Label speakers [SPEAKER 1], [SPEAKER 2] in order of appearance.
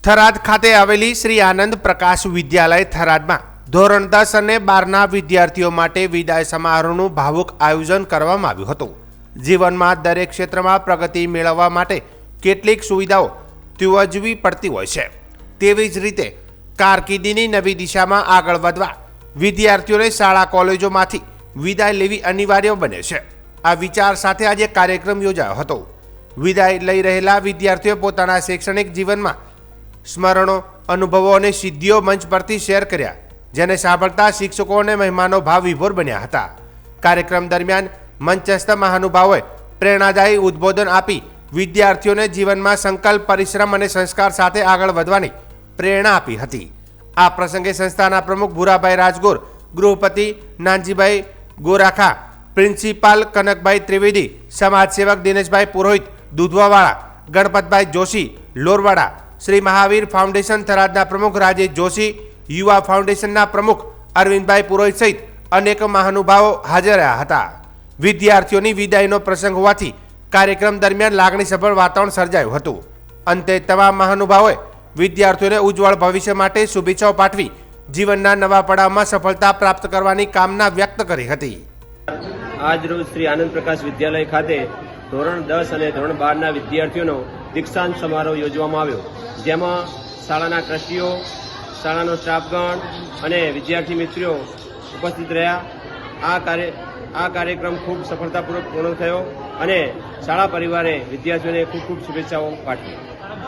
[SPEAKER 1] થરાદ ખાતે આવેલી શ્રી આનંદ પ્રકાશ વિદ્યાલય થરાદમાં ધોરણ 10 અને 12ના વિદ્યાર્થીઓ માટે વિદાય સમારોહનું ભાવુક આયોજન કરવામાં આવ્યું હતું। જીવનમાં દરેક ક્ષેત્રમાં પ્રગતિ મેળવવા માટે કેટલીક સુવિધાઓ ત્યજવી પડતી હોય છે, તેવી જ રીતે કારકિર્દીની નવી દિશામાં આગળ વધવા વિદ્યાર્થીઓને શાળા કોલેજોમાંથી વિદાય લેવી અનિવાર્ય બને છે। આ વિચાર સાથે આજે કાર્યક્રમ યોજાયો હતો। વિદાય લઈ રહેલા વિદ્યાર્થીઓએ પોતાના શૈક્ષણિક જીવનમાં સ્મરણો, અનુભવો અને સિદ્ધિઓ મંચ પરથી શેર કર્યા, જેને સાંભળતા શિક્ષકો અને મહેમાનો ભાવ વિભોર બન્યા હતા। કાર્યક્રમ દરમિયાન મંચસ્થ મહાનુભાવોએ પ્રેરણાદાયી ઉદ્બોધન આપી વિદ્યાર્થીઓને જીવનમાં સંકલ્પ, પરિશ્રમ અને સંસ્કાર સાથે આગળ વધવાની પ્રેરણા આપી હતી। આ પ્રસંગે સંસ્થાના પ્રમુખ ભૂરાભાઈ રાજગોર, ગૃહપતિ નાનજીભાઈ ગોરાખા, પ્રિન્સિપાલ કનકભાઈ ત્રિવેદી, સમાજસેવક દિનેશભાઈ પુરોહિત દૂધવાવાળા, ગણપતભાઈ જોશી લોરવાડા, શ્રી મહાવીર ફાઉન્ડેશન થરાદના પ્રમુખ રાજેશ જોશી, યુવા ફાઉન્ડેશનના પ્રમુખ અરવિંદભાઈ પુરોહિત સહિત અનેક મહાનુભાવો હાજર રહ્યા હતા। વિદ્યાર્થીઓની વિદાયનો પ્રસંગ હોવાથી કાર્યક્રમ દરમિયાન લાગણીસભર વાતાવરણ સર્જાયું હતું। અંતે તમામ મહાનુભાવોએ વિદ્યાર્થીઓને ઉજ્જવળ ભવિષ્ય માટે શુભેચ્છાઓ પાઠવી જીવનના નવા પડાવમાં સફળતા પ્રાપ્ત કરવાની કામના વ્યક્ત કરી હતી।
[SPEAKER 2] આજ રોજ શ્રી આનંદ પ્રકાશ વિદ્યાલય ખાતે ધોરણ 10 અને ધોરણ 12ના વિદ્યાર્થીઓનો દીક્ષાંત સમારોહ યોજવામાં આવ્યો, જેમાં શાળાના ટ્રસ્ટીઓ, શાળાનો સ્ટાફગણ અને વિદ્યાર્થી મિત્રો ઉપસ્થિત રહ્યા। આ કાર્યક્રમ ખૂબ સફળતાપૂર્વક પૂર્ણ થયો અને શાળા પરિવારે વિદ્યાર્થીઓને ખૂબ શુભેચ્છાઓ પાઠવી।